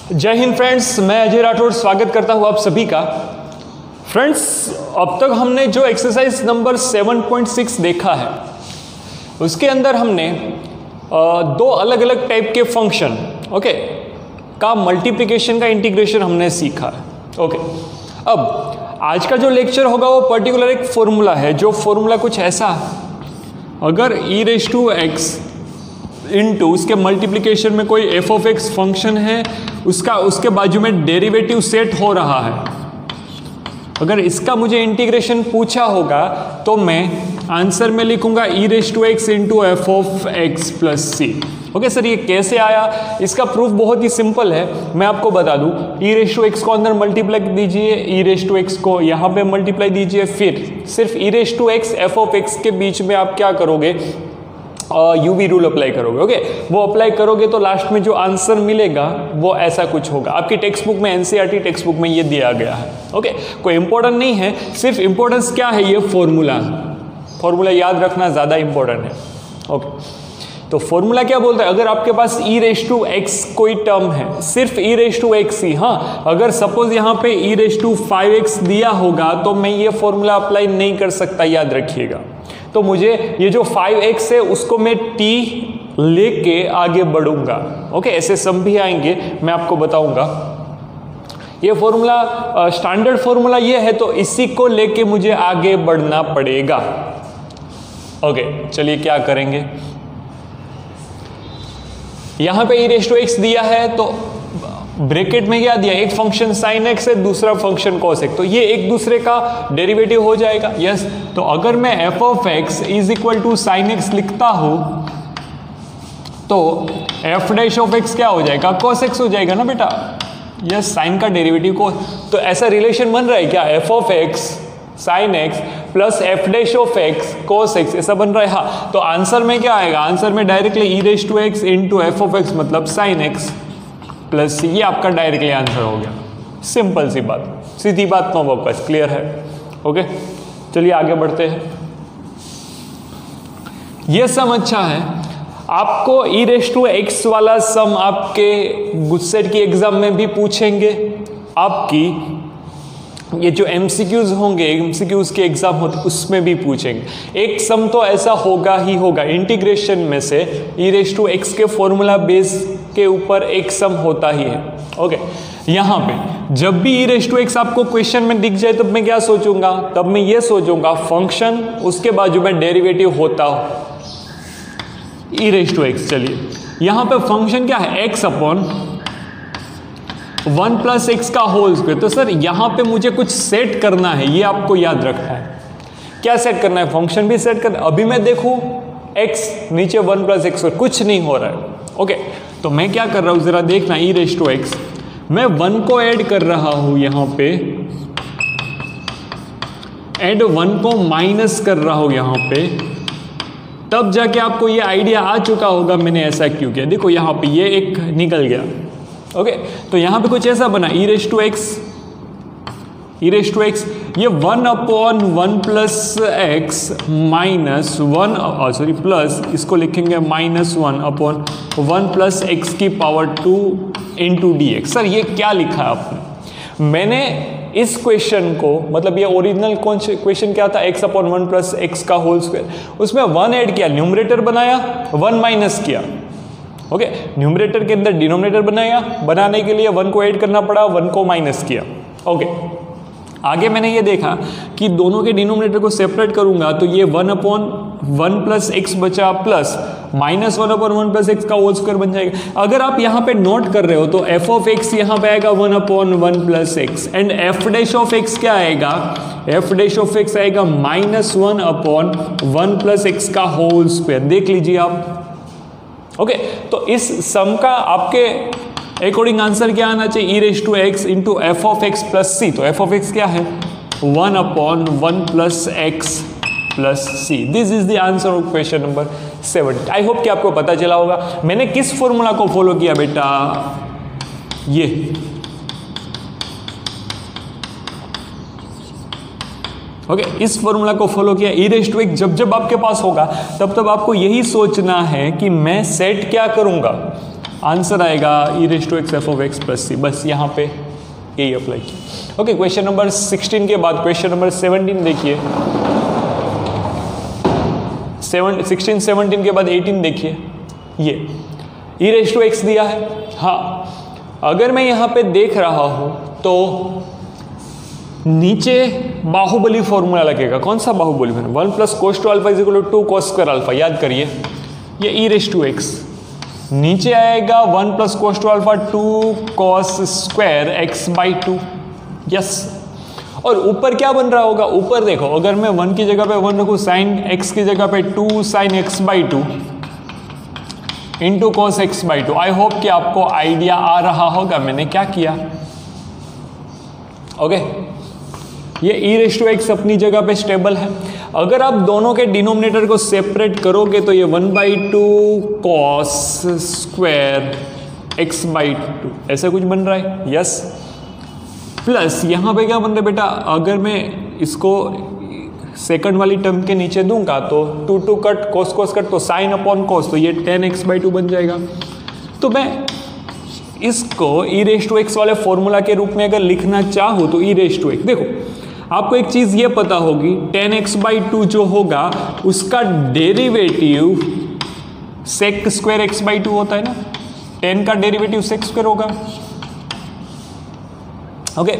जय हिंद फ्रेंड्स, मैं अजय राठौड़ स्वागत करता हूं आप सभी का। फ्रेंड्स, अब तक हमने जो एक्सरसाइज नंबर 7.6 देखा है उसके अंदर हमने दो अलग अलग टाइप के फंक्शन का मल्टीप्लिकेशन का इंटीग्रेशन हमने सीखा है। अब आज का जो लेक्चर होगा वो पर्टिकुलर एक फॉर्मूला है, जो फॉर्मूला कुछ ऐसा, अगर e⁻x इनटू उसके मल्टीप्लिकेशन में कोई एफ ऑफ एक्स फंक्शन है, उसके बाजू में डेरिवेटिव सेट हो रहा है, अगर इसका मुझे इंटीग्रेशन पूछा होगा तो मैं आंसर में लिखूंगा e⁻x into f of x plus c. Okay sir, ये कैसे आया? इसका प्रूफ बहुत ही सिंपल है, मैं आपको बता दूं। e⁻x को अंदर मल्टीप्लाई दीजिए, e⁻x को यहाँ पे मल्टीप्लाई दीजिए, फिर सिर्फ e⁻x एफ ऑफ एक्स के बीच में आप क्या करोगे, यूवी रूल अप्लाई करोगे। ओके, वो अप्लाई करोगे तो लास्ट में जो आंसर मिलेगा वो ऐसा कुछ होगा। आपकी टेक्स्ट बुक में, एनसीईआरटी टेक्स्ट बुक में ये दिया गया है। ओके, कोई इंपॉर्टेंट नहीं है, सिर्फ इंपॉर्टेंस क्या है, ये फॉर्मूला याद रखना ज़्यादा इंपॉर्टेंट है। ओके, तो फॉर्मूला क्या बोलता है, अगर आपके पास e⁻x कोई टर्म है, सिर्फ e⁻x ही, हाँ, अगर सपोज यहाँ पे e⁻5x दिया होगा तो मैं ये फॉर्मूला अप्लाई नहीं कर सकता, याद रखिएगा। तो मुझे ये जो 5x है उसको मैं t लेके आगे बढ़ूंगा। ओके, ऐसे सम भी आएंगे, मैं आपको बताऊंगा। ये फॉर्मूला स्टैंडर्ड फॉर्मूला ये है, तो इसी को लेके मुझे आगे बढ़ना पड़ेगा। ओके, चलिए क्या करेंगे, यहां पे e⁻x दिया है तो ब्रैकेट में क्या दिया, एक फंक्शन sin x है, दूसरा फंक्शन cos x, तो ये एक दूसरे का डेरिवेटिव हो जाएगा। यस, तो अगर मैं f of x is equal to sin x लिखता हूं तो f डैश ऑफ x क्या हो जाएगा, cos x हो जाएगा ना बेटा। यस, sin का डेरिवेटिव को, तो ऐसा रिलेशन बन रहा है क्या, f of x sin x plus f dash of x cos x, ऐसा बन रहा है। हाँ, तो आंसर में क्या आएगा, आंसर में directly e⁻x into f of x मतलब sin x प्लस ये आपका डायरेक्टली आंसर हो गया। सिंपल सी बात, सीधी बात, नो वर्कस, क्लियर है। ओके, चलिए आगे बढ़ते हैं। ये सम अच्छा है, आपको e⁻x वाला सम आपके गुस्सेट की एग्जाम में भी पूछेंगे। आपकी ये जो MCQs होंगे, MCQs के एग्जाम होते उसमें भी पूछेंगे। एक सम तो ऐसा होगा ही होगा, इंटीग्रेशन में से e⁻x के फॉर्मूला बेस के ऊपर एक सम होता ही है। ओके, यहाँ पे जब भी e⁻x आपको क्वेश्चन में दिख जाए तब मैं क्या सोचूंगा, तब मैं ये सोचूंगा फंक्शन उसके बाजू में डेरिवेटिव होता हो e⁻x। चलिए यहाँ पे फंक्शन क्या है, x अपॉन 1 प्लस एक्स का होल स्क्वायर। तो सर यहाँ पे मुझे कुछ सेट करना है, ये आपको याद रखना है। क्या सेट करना है, फंक्शन भी सेट करना। अभी मैं देखूं x नीचे 1 प्लस एक्स, कुछ नहीं हो रहा है। ओके, तो मैं क्या कर रहा हूं, जरा देखना, e⁻x मैं 1 को ऐड कर रहा हूं यहाँ पे, ऐड 1 को माइनस कर रहा हूं यहाँ पे, तब जाके आपको ये आइडिया आ चुका होगा मैंने ऐसा क्यों किया। देखो यहाँ पे ये एक निकल गया। ओके, तो यहाँ पे कुछ ऐसा बना, e⁻x ये 1 upon 1 plus x minus 1, sorry plus, इसको लिखेंगे -1 अपॉन 1 प्लस एक्स की पावर 2 इंटू dx। सर ये क्या लिखा है आपने? मैंने इस क्वेश्चन को, मतलब ये ओरिजिनल क्वेश्चन क्या था, x अपॉन 1 प्लस एक्स का होल स्क्वायर, उसमें 1 ऐड किया, न्यूमरेटर बनाया, 1 माइनस किया। ओके, न्यूमरेटर के अंदर डिनोमिनेटर बनाया, बनाने के लिए 1 को ऐड करना पड़ा, 1 को माइनस किया। ओके, आगे मैंने ये देखा कि दोनों के डिनोमिनेटर को सेपरेट करूंगा तो ये 1 अपॉन 1 प्लस एक्स बचा, प्लस -1 अपॉन 1 प्लस एक्स का होल स्क्वायर बन जाएगा। अगर आप यहाँ पे नोट कर रहे हो तो एफ ऑफ एक्स यहाँ पे आएगा 1 upon 1 plus x, and F dash of x क्या आएगा, एफ डैश ऑफ एक्स आएगा -1 अपॉन 1 प्लस एक्स का होल स्क्वायर। देख लीजिए आप। ओके, तो इस सम का आपके अकॉर्डिंग आंसर क्या आना चाहिए, e⁻x into f of x plus c. तो एफ ऑफ एक्स क्या है, 1 upon 1 plus x plus c. This is the answer of question number 7। I hope कि आपको पता चला होगा मैंने किस फॉर्मूला को फॉलो किया बेटा, ये ओके, इस फॉर्मूला को फॉलो किया। e⁻x जब जब आपके पास होगा तब तब आपको यही सोचना है कि मैं सेट क्या करूंगा, आंसर आएगा e raise to x f of x plus c. बस यहाँ पे यही अप्लाई किया। ओके, क्वेश्चन नंबर 16 के बाद क्वेश्चन नंबर 17 देखिए। 16, 17 के बाद 18 देखिए। ये ई रेज टू एक्स दिया है। हाँ, अगर मैं यहाँ पे देख रहा हूँ तो नीचे बाहुबली फॉर्मूला लगेगा। कौन सा Baahubali? 1 plus cos two alpha is equal to 2 cos square alpha. याद करिए, ये ई रेज टू एक्स नीचे आएगा 1 plus cos two alpha 2 cos square x by 2। Yes, और ऊपर क्या बन रहा होगा? ऊपर देखो, अगर मैं 1 की जगह पे 1 रखूँ, साइन एक्स की जगह पे 2 sine x by 2 into cos x by 2। I hope कि आपको आइडिया आ रहा होगा मैंने क्या किया। ओके, ये ई रेज टू एक्स अपनी जगह पे स्टेबल है। अगर आप दोनों के डिनोमिनेटर को सेपरेट करोगे तो ये 1/2 कॉस स्क्वायर एक्स बाई 2 ऐसा कुछ बन रहा है। यस, प्लस यहाँ पे क्या बन रहा है बेटा? अगर मैं इसको सेकंड वाली टर्म के नीचे दूंगा तो 2 कट कोस कोस कट तो साइन अपॉन कोस, तो ये 10x/2 बन जाएगा। तो मैं इसको ई रेज टू एक्स वाले फॉर्मूला के रूप में अगर लिखना चाहूँ तो ई रेज टू एक्स, देखो आपको एक चीज ये पता होगी, 10x/2 जो होगा उसका डेरिवेटिव सेक स्क्वायर x/2 होता है ना। 10 का डेरिवेटिव सेक स्क्वायर होगा। ओके,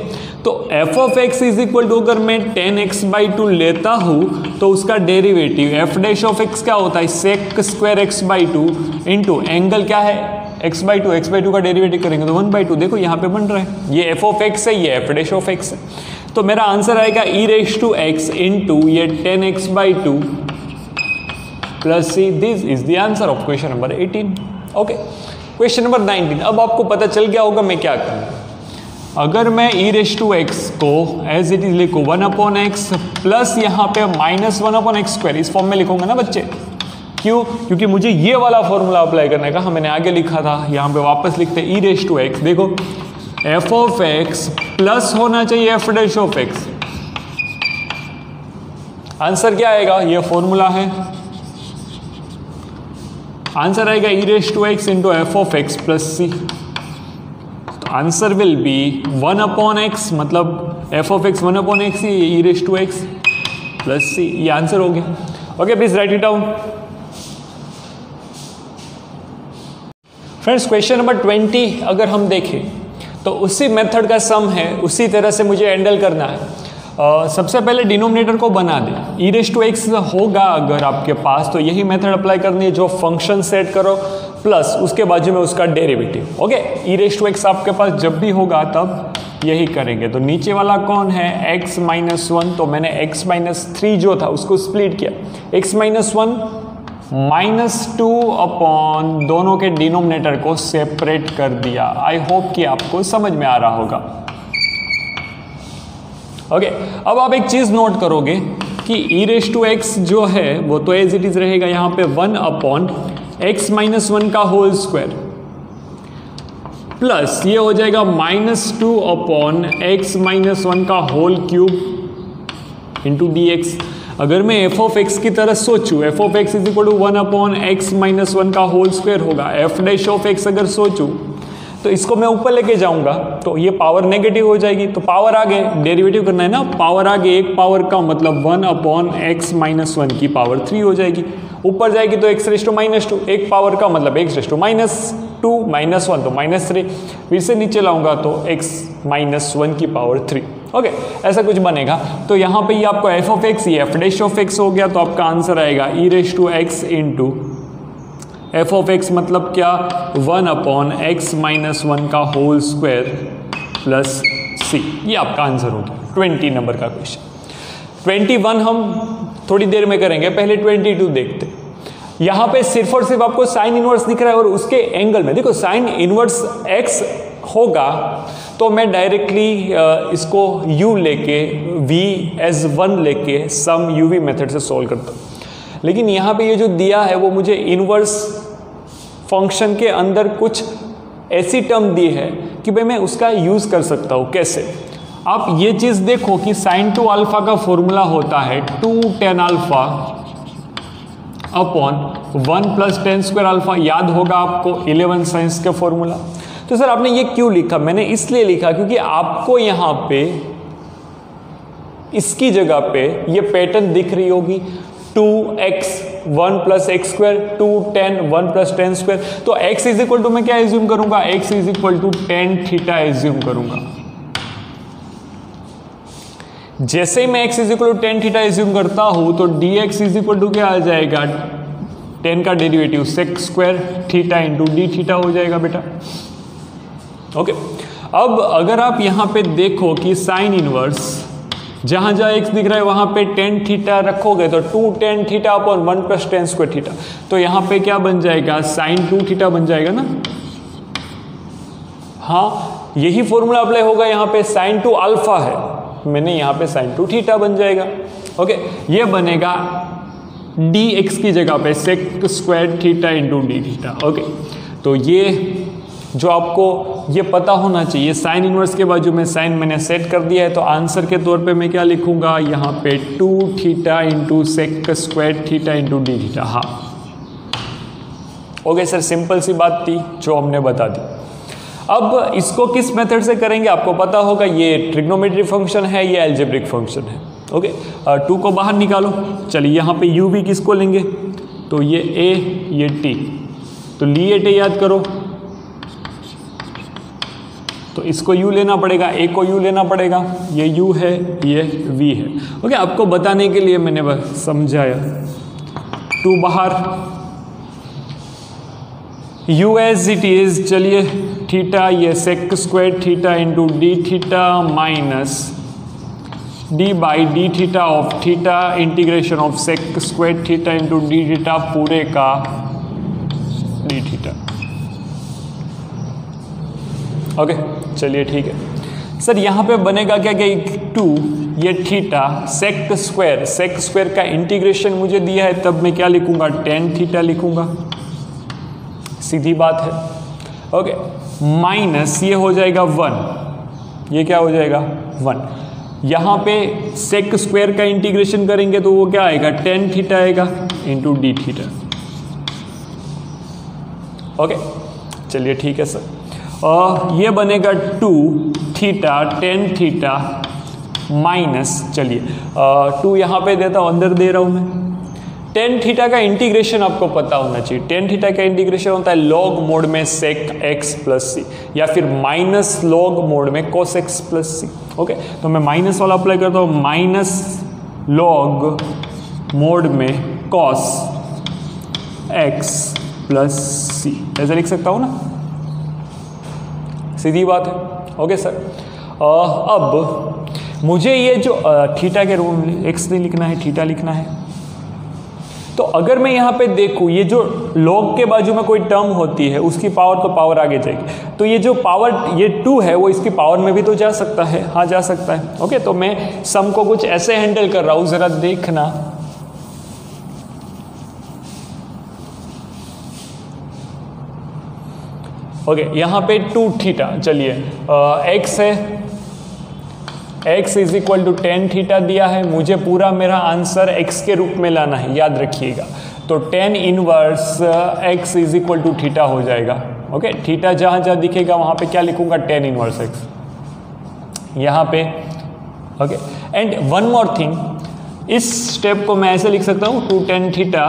तो f of x is equal to, अगर मैं 10x/2 लेता हूं तो उसका derivative f dash of x क्या होता है? Sec square x/2 into angle क्या है? x/2 का डेरिवेटिव करेंगे तो 1/2। देखो यहाँ पे बन रहा है, ये f ऑफ x है, ये f डैश ऑफ x है। तो मेरा आंसर आएगा e raise to x into ये 10x/2 plus c. This is the answer of question number 18। Okay, question number 19। अब आपको पता चल गया होगा मैं क्या करूँ। अगर मैं ई रेज टू एक्स को एज इट इज लिखूँ 1/x प्लस यहाँ पे -1/x², इस फॉर्म में लिखूंगा ना बच्चे। क्यों? क्योंकि मुझे ये वाला फॉर्मूला अप्लाई करने का, मैंने आगे लिखा था, यहाँ पे वापस लिखते ई रेज टू एक्स। देखो f ऑफ x प्लस होना चाहिए f dash of x। Answer क्या आएगा? ये फॉर्मूला है। आंसर आएगा e raise to x into f of x plus c. Answer will be 1/x, मतलब f ऑफ x 1/x ही e raise to x plus c. ये answer हो गया। Okay, please write it down. Friends, question number 20 अगर हम देखें तो उसी मेथड का सम है, उसी तरह से मुझे हैंडल करना है। सबसे पहले डिनोमिनेटर को बना दें। ई रेज टू एक्स होगा अगर आपके पास तो यही मेथड अप्लाई करनी है, जो फंक्शन सेट करो प्लस उसके बाजू में उसका derivative. Okay, e raise to x आपके पास जब भी होगा तब यही करेंगे। तो नीचे वाला कौन है? x-1, तो मैंने x-3 जो था उसको स्प्लिट किया, x-1 -2 अपॉन दोनों के डिनोमिनेटर को सेपरेट कर दिया। आई होप कि आपको समझ में आ रहा होगा। ओके, अब आप एक चीज नोट करोगे कि ई रेज टू एक्स जो है वो तो एज इट इज रहेगा, यहाँ पे 1/x-1 का होल स्क्वायर प्लस ये हो जाएगा -2 अपॉन x-1 का होल क्यूब इंटू dx। अगर मैं f ऑफ x की तरह सोचूं, f of x is equal to 1/x-1 का होल स्क्वायर होगा। f डैश ऑफ x अगर सोचूं तो इसको मैं ऊपर लेके जाऊंगा तो ये पावर नेगेटिव हो जाएगी, तो पावर आगे डेरिवेटिव करना है ना, पावर आगे एक पावर का मतलब 1/x-1 की पावर 3 हो जाएगी। ऊपर जाएगी तो x⁻², एक पावर का मतलब x⁻², -1 तो -3, फिर से नीचे लाऊंगा तो x-1 की पावर 3। ओके, ऐसा कुछ बनेगा। तो यहाँ पे ये आपको f ऑफ x, ये f डैश ऑफ x हो गया, तो आपका आंसर आएगा e raise to x into f of x मतलब क्या? 1/x-1 का होल स्क्वायर प्लस c। ये आपका आंसर हो गया 20 नंबर का क्वेश्चन। 21 हम थोड़ी देर में करेंगे, पहले 22 देखते। यहाँ पे सिर्फ और सिर्फ आपको साइन इनवर्स दिख रहा है और उसके एंगल में देखो साइन इनवर्स x होगा तो मैं डायरेक्टली इसको u लेके v/1 लेके सम uv मेथड से सॉल्व करता हूँ। लेकिन यहाँ पे ये जो दिया है वो मुझे इनवर्स फंक्शन के अंदर कुछ ऐसी टर्म दी है कि भाई मैं उसका यूज़ कर सकता हूँ। कैसे? आप ये चीज़ देखो कि sin 2 अल्फा का फॉर्मूला होता है 2 tan alpha upon 1 plus tan square alpha, याद होगा आपको 11 साइंस का फॉर्मूला। तो सर आपने ये क्यों लिखा? मैंने इसलिए लिखा क्योंकि आपको यहाँ पे इसकी जगह पे ये पैटर्न दिख रही होगी, 2x 1 plus x square 2 10 1 plus tan square. तो x इज इक्वल टू मैं क्या एज्यूम करूंगा? x is equal to tan theta assume करूंगा। जैसे ही मैं x is equal to tan theta assume करता हूं तो dx इज इक्वल टू क्या आ जाएगा? 10 का derivative sec square theta into d theta हो जाएगा बेटा। ओके, अब अगर आप यहां पे देखो कि साइन इनवर्स जहां जहां x दिख रहा है वहां पे टेन थीटा रखोगे तो 2 tan theta upon 1 plus tan square theta, तो यहां पे क्या बन जाएगा? साइन 2 थीटा बन जाएगा ना। हाँ, यही फॉर्मूला अप्लाई होगा यहाँ पे, साइन 2 अल्फा है, मैंने यहाँ पे साइन 2 थीटा बन जाएगा। ओके, ये बनेगा dx की जगह पे sec square theta into d theta. Okay, तो ये जो आपको ये पता होना चाहिए, साइन इनवर्स के बाजू में साइन मैंने सेट कर दिया है, तो आंसर के तौर पे मैं क्या लिखूंगा? यहाँ पे 2 theta into sec square theta into d theta. हाँ, ओके सर, सिंपल सी बात थी जो हमने बता दी। अब इसको किस मेथड से करेंगे आपको पता होगा, ये ट्रिग्नोमेट्री फंक्शन है, ये एल्जेब्रिक फंक्शन है। ओके, 2 को बाहर निकालो। चलिए यहाँ पे u v किसको लेंगे? तो ये a, ये t, तो लिए टे याद करो, तो इसको u लेना पड़ेगा, a को u लेना पड़ेगा, ये u है, ये v है। ओके, आपको बताने के लिए मैंने बस समझाया। 2 बाहर, u एज इट इज, चलिए थीटा ये sec square theta into d theta minus d by d theta of theta integration of sec square theta into d theta पूरे का डी थीटा। ओके, चलिए ठीक है सर। यहाँ पे बनेगा क्या कि 2 ये थीटा सेक स्क्वायर का इंटीग्रेशन मुझे दिया है, तब मैं क्या लिखूंगा? टेन थीटा लिखूंगा, सीधी बात है। ओके, माइनस ये हो जाएगा 1, ये क्या हो जाएगा? 1। यहाँ पे सेक स्क्वायर का इंटीग्रेशन करेंगे तो वो क्या आएगा? टेन थीटा आएगा इंटू डी थीटा। ओके, चलिए ठीक है सर। ये बनेगा 2 थीटा टेन थीटा माइनस, चलिए 2 यहाँ पे देता हूँ, अंदर दे रहा हूँ मैं। टेन थीटा का इंटीग्रेशन आपको पता होना चाहिए। टेन थीटा का इंटीग्रेशन होता है लॉग मोड में सेक एक्स प्लस सी, या फिर माइनस लॉग मोड में cos x plus c. Okay, तो मैं माइनस वाला अप्लाई करता हूँ, माइनस लॉग मोड में कॉस एक्स प्लस सी, ऐसे लिख सकता हूँ ना, सीधी बात है। ओके सर, अब मुझे ये जो थीटा के रूप में एक्स नहीं लिखना है, थीटा लिखना है। तो अगर मैं यहाँ पे देखूँ, ये जो लॉग के बाजू में कोई टर्म होती है उसकी पावर तो पावर आगे जाएगी, तो ये जो पावर ये 2 है वो इसकी पावर में भी तो जा सकता है। हाँ, जा सकता है। ओके, तो मैं सम को कुछ ऐसे हैंडल कर रहा हूँ, ज़रा देखना। ओके, यहाँ पे 2 थीटा, चलिए एक्स है, x is equal to tan theta दिया है, मुझे पूरा मेरा आंसर x के रूप में लाना है, याद रखिएगा। तो tan inverse x is equal to theta हो जाएगा। ओके, थीटा जहाँ जहाँ दिखेगा वहाँ पे क्या लिखूंगा? टेन इनवर्स x यहाँ पे। Okay, and one more thing, इस स्टेप को मैं ऐसे लिख सकता हूँ, 2 tan theta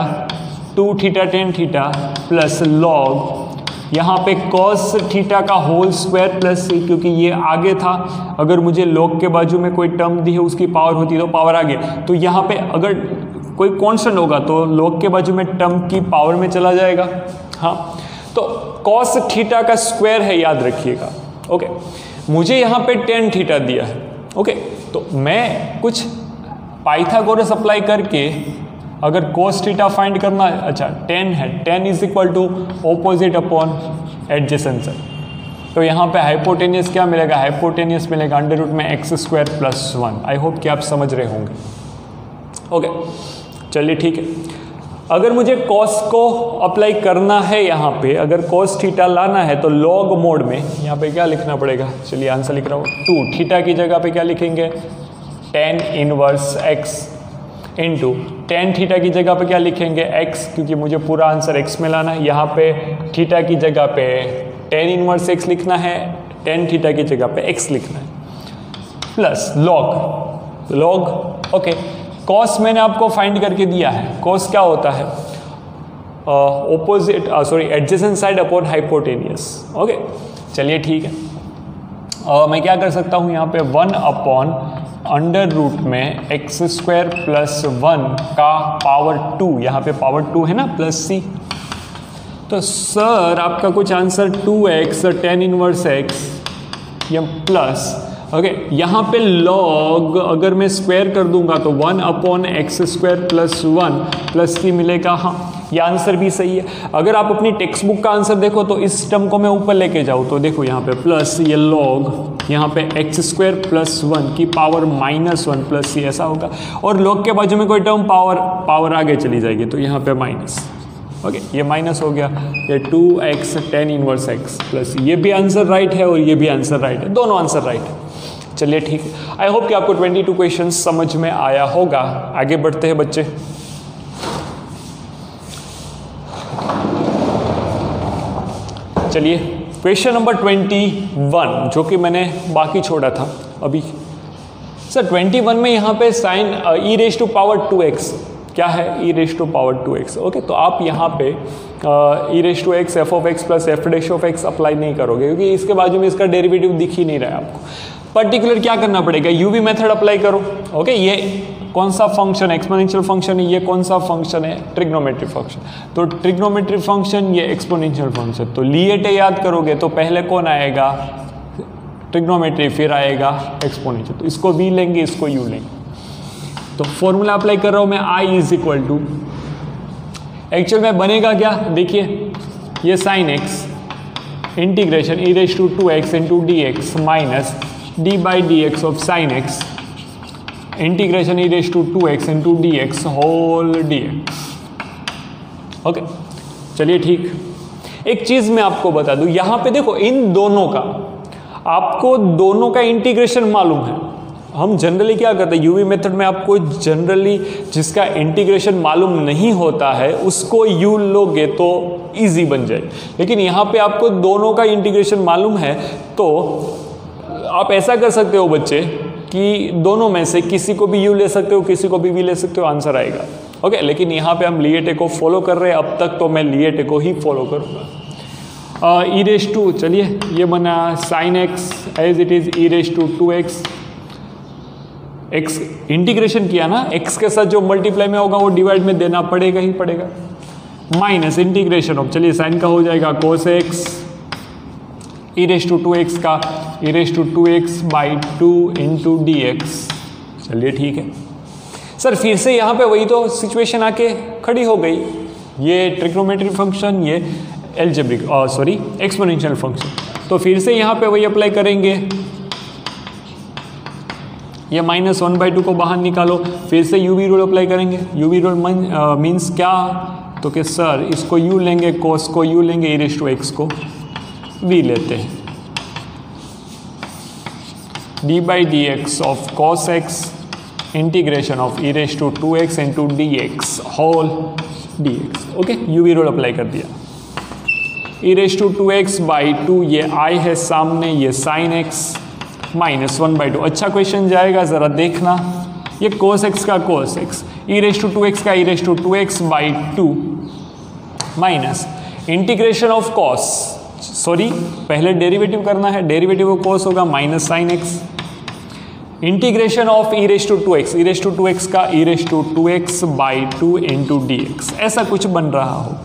2 theta tan theta plus log यहाँ पे cos थीटा का होल स्क्वायर प्लस सी, क्योंकि ये आगे था, अगर मुझे log के बाजू में कोई टर्म दी है उसकी पावर होती तो पावर आगे, तो यहाँ पे अगर कोई कांस्टेंट होगा तो log के बाजू में टर्म की पावर में चला जाएगा। हाँ, तो cos थीटा का स्क्वायर है, याद रखिएगा। ओके, मुझे यहाँ पे टेन थीटा दिया है। ओके, तो मैं कुछ पाइथागोरस अप्लाई करके अगर cos थीटा फाइंड करना है, अच्छा 10 है, 10 is equal to opposite upon adjacent sir, तो यहाँ पे हाइपोटेनियस क्या मिलेगा? हाइपोटेनियस मिलेगा अंडर रूट में x square plus 1। I hope कि आप समझ रहे होंगे। ओके, चलिए ठीक है। अगर मुझे cos को अप्लाई करना है यहाँ पे, अगर cos थीटा लाना है तो log मोड में यहाँ पे क्या लिखना पड़ेगा? चलिए आंसर लिख रहा हूँ, 2 थीटा की जगह पे क्या लिखेंगे? Tan inverse x into tan theta की जगह पे क्या लिखेंगे x, क्योंकि मुझे पूरा आंसर x में लाना है। यहाँ पे थीटा की जगह पे टेन इनवर्स x लिखना है, टेन थीटा की जगह पे x लिखना है, प्लस लॉग ओके। कॉस मैंने आपको फाइंड करके दिया है। कॉस क्या होता है? Opposite adjacent side upon hypotenuse. Okay चलिए ठीक है। मैं क्या कर सकता हूँ यहाँ पे 1 अपॉन अंडर रूट में एक्स स्क्वायर प्लस 1 का पावर 2, यहाँ पे पावर 2 है ना, प्लस c। तो सर आपका कुछ answer 2x ten inverse x या प्लस ओके। यहाँ पे लॉग अगर मैं स्क्वायर कर दूंगा तो 1 upon x square plus 1 plus c मिलेगा। हाँ ये आंसर भी सही है। अगर आप अपनी टेक्स्ट बुक का आंसर देखो तो इस टर्म को मैं ऊपर लेके जाऊँ तो देखो यहाँ पे प्लस ये लॉग, यहाँ पे एक्स स्क्वायर प्लस 1 की पावर -1 प्लस c ऐसा होगा। और लॉग के बाजू में कोई टर्म पावर आगे चली जाएगी तो यहाँ पे माइनस ओके, ये माइनस हो गया। ये 2x ten inverse x plus ये भी आंसर राइट है और ये भी आंसर राइट है, दोनों आंसर राइट है। चलिए ठीक है। आई होप कि आपको 22 क्वेश्चन समझ में आया होगा। आगे बढ़ते हैं बच्चे। चलिए क्वेश्चन नंबर 21 जो कि मैंने बाकी छोड़ा था अभी। सर 21 में यहाँ पे sine e raise to power 2x क्या है? e raise to power 2x okay. तो आप यहाँ पे e raise to x f of x plus f dash of x apply नहीं करोगे क्योंकि इसके बाजू में इसका डेरिवेटिव दिख ही नहीं रहा है आपको। पर्टिकुलर क्या करना पड़ेगा? यूवी मेथड अप्लाई करो ओके। ये कौन सा फंक्शन एक्सपोनेंशियल फंक्शन है? ये कौन सा फंक्शन है? Trigonometric function. तो ट्रिग्नोमेट्रिक फंक्शन ये एक्सपोनेंशियल फंक्शन। तो लिएटे याद करोगे तो पहले कौन आएगा? ट्रिग्नोमेट्री, फिर आएगा एक्सपोनेंशियल। तो इसको v लेंगे, इसको u लेंगे। तो फॉर्मूला अप्लाई कर रहा हूं मैं, i is equal to actual में बनेगा क्या? देखिए ये sine x integration e raise to 2x into d x minus d by d x of sine x integration e raise to 2x into d x whole d x okay. चलिए ठीक। एक चीज मैं आपको बता दूं, यहां पे देखो इन दोनों का, आपको दोनों का इंटीग्रेशन मालूम है। हम जनरली क्या करते हैं यूवी मेथड में, आपको जनरली जिसका इंटीग्रेशन मालूम नहीं होता है उसको यू लोगे तो इजी बन जाए। लेकिन यहाँ पे आपको दोनों का इंटीग्रेशन मालूम है तो आप ऐसा कर सकते हो बच्चे कि दोनों में से किसी को भी यू ले सकते हो, किसी को भी वी ले सकते हो, आंसर आएगा ओके। लेकिन यहाँ पे हम लिएटे को फॉलो कर रहे हैं, अब तक तो मैं लिएटे को ही फॉलो करूँगा। ई रेज टू, चलिए ये बना sine x as it is e raise to 2x। X integration किया ना, एक्स के साथ जो मल्टीप्लाई में होगा वो डिवाइड में देना पड़ेगा ही पड़ेगा। माइनस इंटीग्रेशन ऑफ, चलिए साइन का हो जाएगा cos x e raise to 2x का e raise to 2x by 2 into d x. चलिए ठीक है। सर फिर से यहाँ पे वही तो सिचुएशन आके खड़ी हो गई, ये ट्रिग्नोमेट्रिक फंक्शन, ये एल्जेब्रिक एक्सपोनेंशियल फंक्शन। तो फिर से यहाँ पे वही अप्लाई करेंगे, ये -1/2 को बाहर निकालो, फिर से यूवी रूल अप्लाई करेंगे। यूवी रूल मीन्स क्या? तो कि सर इसको u लेंगे, कोस को u लेंगे, e रेज टू x को v लेते हैं। d by d x of cos x integration of e raise to 2x into d x whole d x okay. UV rule apply कर दिया। e raise to 2x by 2 ये i है सामने, ये sine x -1/2। अच्छा question जाएगा, ज़रा देखना। ये cos x का cos x, e raise to 2x का e raise to 2x by 2 minus integration of cos, पहले डेरिवेटिव करना है, डेरिवेटिव ऑफ cos होगा minus sine x integration of e raise to 2x, e raise to 2x का e raise to 2x by 2 into d x, ऐसा कुछ बन रहा हो।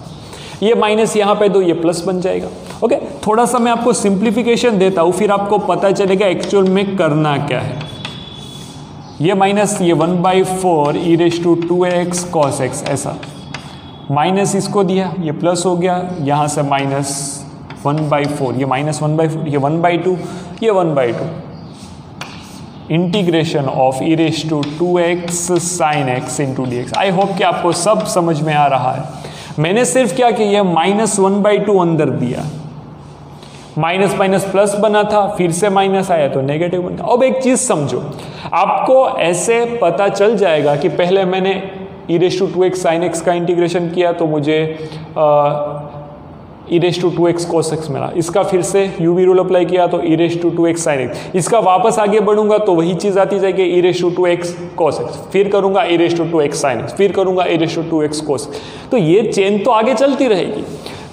ये माइनस यहाँ पे दो, ये प्लस बन जाएगा ओके। थोड़ा सा मैं आपको सिंप्लीफिकेशन देता हूँ, फिर आपको पता चलेगा एक्चुअल में करना क्या है। ये माइनस ये 1/4 e raise to 2x cos x, ऐसा माइनस इसको दिया, ये प्लस हो गया, यहाँ से -1/4, ये -1/4, ये 1/2, ये 1/2 integration of e raise to 2x sine x into d x. I hope कि आपको सब समझ में आ रहा है। मैंने सिर्फ क्या किया, -1/2 अंदर दिया, माइनस माइनस प्लस बना था, फिर से माइनस आया तो नेगेटिव बन गया। अब एक चीज समझो, आपको ऐसे पता चल जाएगा कि पहले मैंने e raise to 2x sin x का इंटीग्रेशन किया तो मुझे e raise to 2x cos x मिला, इसका फिर से UV रूल अप्लाई किया तो e raise to 2x sin x, इसका वापस आगे बढ़ूंगा तो वही चीज़ आती जाएगी e raise to 2x cos x, फिर करूंगा e raise to 2x sin x, फिर करूंगा e raise to 2x cos x, तो ये चेन तो आगे चलती रहेगी।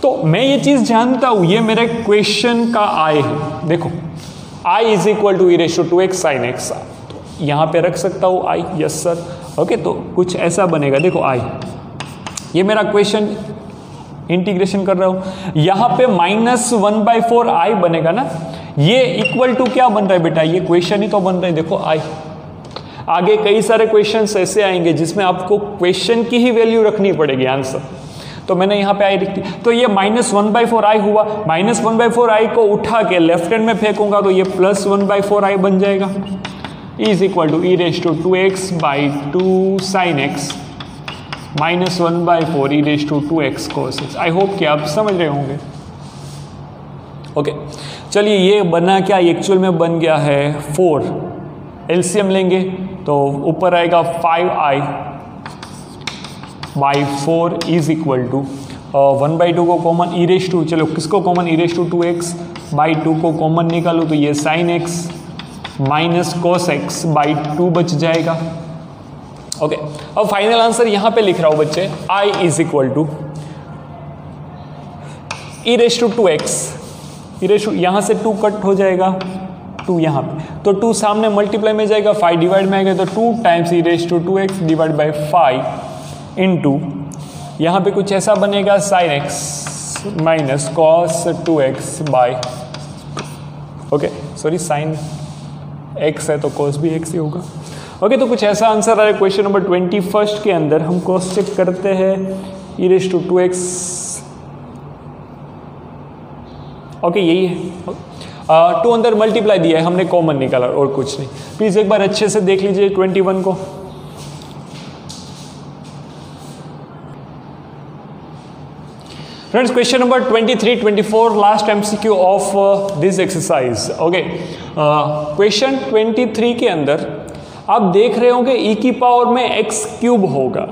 तो मैं ये चीज़ जानता हूँ, ये मेरे क्वेश्चन का I है। देखो I is equal to e raise to 2x sin x, तो यहाँ पे रख सकता हूँ I, यस सर। ओके, तो कुछ ऐसा बनेगा, देखो I, ये मेरा क्वेश्चन इंटीग्रेशन कर रहा हूं, यहां पे -1/4 I बनेगा ना, ये इक्वल टू क्या बन रहा है बेटा, ये क्वेश्चन ही तो बन रहा है। देखो I, आगे कई सारे क्वेश्चंस ऐसे आएंगे जिसमें आपको क्वेश्चन की ही वैल्यू रखनी पड़ेगी आंसर, तो मैंने यहाँ पे I लिख दी। तो ये -1/4 I हुआ, -1/4 I को उठा के लेफ्ट हैंड में फेंकूंगा तो ये +1/4 I बन जाएगा, is equal to e raise to 2x/2 sin x -1/4 e raise to 2x cos x। I hope कि आप समझ रहे होंगे। ओके, चलिए ये बना क्या, एक्चुअल में बन गया है 4, एलसीएम लेंगे तो ऊपर आएगा 5i/4 इज इक्वल टू 1/2 को कॉमन e रेज़ टू, चलो किसको common, e raise to 2x/2 को कॉमन निकालो तो ये sin x minus cos x/2 बच जाएगा। ओके, अब फाइनल आंसर यहां पे लिख रहा हूं बच्चे, I is equal to e raise to 2x, e raise to, यहां से 2 कट हो जाएगा, 2 यहां पे, तो 2 सामने मल्टीप्लाई में जाएगा, 5 डिवाइड में आएगा, तो 2 times e raise to 2x divide by 5 into यहां पे कुछ ऐसा बनेगा sin x minus cos 2x by, okay sorry sin x है तो cos भी x ही होगा। ओके, तो कुछ ऐसा आंसर आया क्वेश्चन नंबर 21 के अंदर। हम क्रॉस चेक करते हैं, e raise to 2x, okay यही है, 2 अंदर मल्टीप्लाई दिया है हमने, कॉमन निकाला और कुछ नहीं। प्लीज एक बार अच्छे से देख लीजिए 21 को। Friends, question number 23, 24 last MCQ of this exercise. Okay, question 23 के अंदर आप देख रहे होंगे e की पावर में x³ होगा।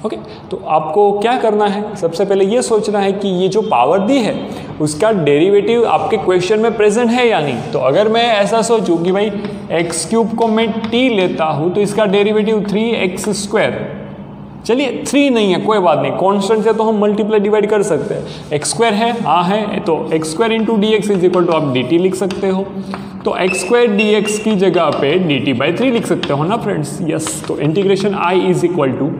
ओके, तो आपको क्या करना है, सबसे पहले ये सोचना है कि ये जो पावर दी है उसका डेरिवेटिव आपके क्वेश्चन में प्रेजेंट है या नहीं। तो अगर मैं ऐसा सोचूं कि भाई x³ को मैं t लेता हूं तो इसका डेरिवेटिव 3x², चलिए 3 नहीं है कोई बात नहीं, कांस्टेंट से तो हम मल्टीप्लाई डिवाइड कर सकते हैं, x² है, हाँ है, तो x² into dx is equal to आप dt लिख सकते हो, तो x² dx की जगह पे dt/3 लिख सकते हो ना फ्रेंड्स, यस। तो integration I is equal to,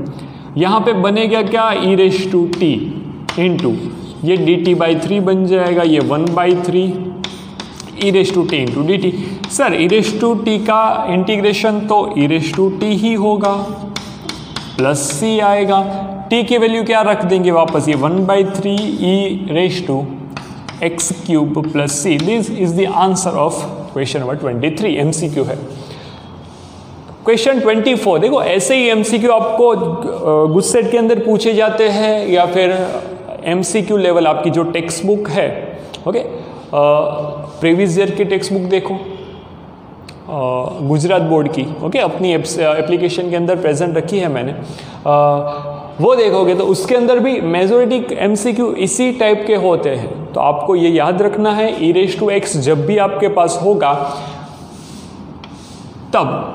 यहाँ पे बनेगा क्या, e raise to t into ये dt/3 बन जाएगा, ये 1/3 e raise to t into dt। Sir e raise to t का इंटीग्रेशन तो e रेज़ टू t ही होगा, प्लस c आएगा, t की वैल्यू क्या रख देंगे वापस, ये 1/3 e raise to x³ plus c। This is the answer of question number 23, MCQ है। क्वेश्चन 24, देखो ऐसे ही एमसीक्यू आपको गुस्सेट के अंदर पूछे जाते हैं या फिर एमसीक्यू लेवल आपकी जो टेक्स्ट बुक है, ओके, प्रीवियस ईयर की टेक्स्ट बुक देखो, गुजरात बोर्ड की, ओके, अपनी एप्लीकेशन के अंदर प्रेजेंट रखी है मैंने, वो देखोगे तो उसके अंदर भी मेजॉरिटी एमसीक्यू इसी टाइप के होते हैं। तो आपको ये याद रखना है, e रेज़ टू x जब भी आपके पास होगा तब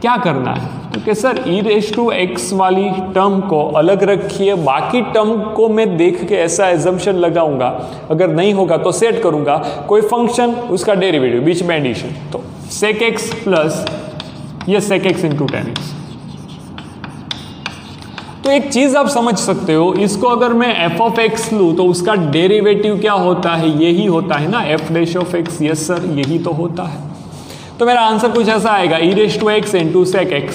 क्या करना है, क्योंकि sir e raise to x वाली टर्म को अलग रखिए, बाकी टर्म को मैं देख के ऐसा एजम्पशन लगाऊंगा, अगर नहीं होगा तो सेट करूंगा कोई फंक्शन, उसका डेरिवेटिव बीच में एडिशन, तो sec x प्लस ये sec x into tan x। तो एक चीज आप समझ सकते हो, इसको अगर मैं f ऑफ x लूँ तो उसका डेरिवेटिव क्या होता है, यही होता है ना, f dash of x, yes sir यही तो होता है। तो मेरा आंसर कुछ ऐसा आएगा, e raise to x into sec x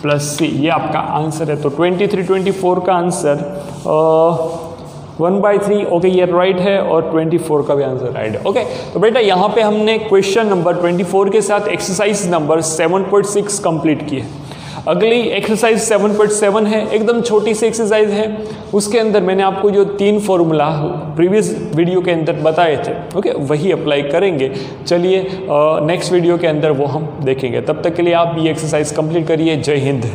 plus c, ये आपका आंसर है। तो 23, 24 का आंसर 1/3, ओके ये राइट है, और 24 का भी आंसर राइट है। ओके, तो बेटा यहाँ पे हमने क्वेश्चन नंबर 24 के साथ एक्सरसाइज नंबर 7.6 कंप्लीट किए। अगली एक्सरसाइज 7.7 है, एकदम छोटी सी एक्सरसाइज है। उसके अंदर मैंने आपको जो 3 फॉर्मूला प्रीवियस वीडियो के अंदर बताए थे, ओके, वही अप्लाई करेंगे। चलिए नेक्स्ट वीडियो के अंदर वो हम देखेंगे। तब तक के लिए आप ये एक्सरसाइज कंप्लीट करिए। जय हिंद।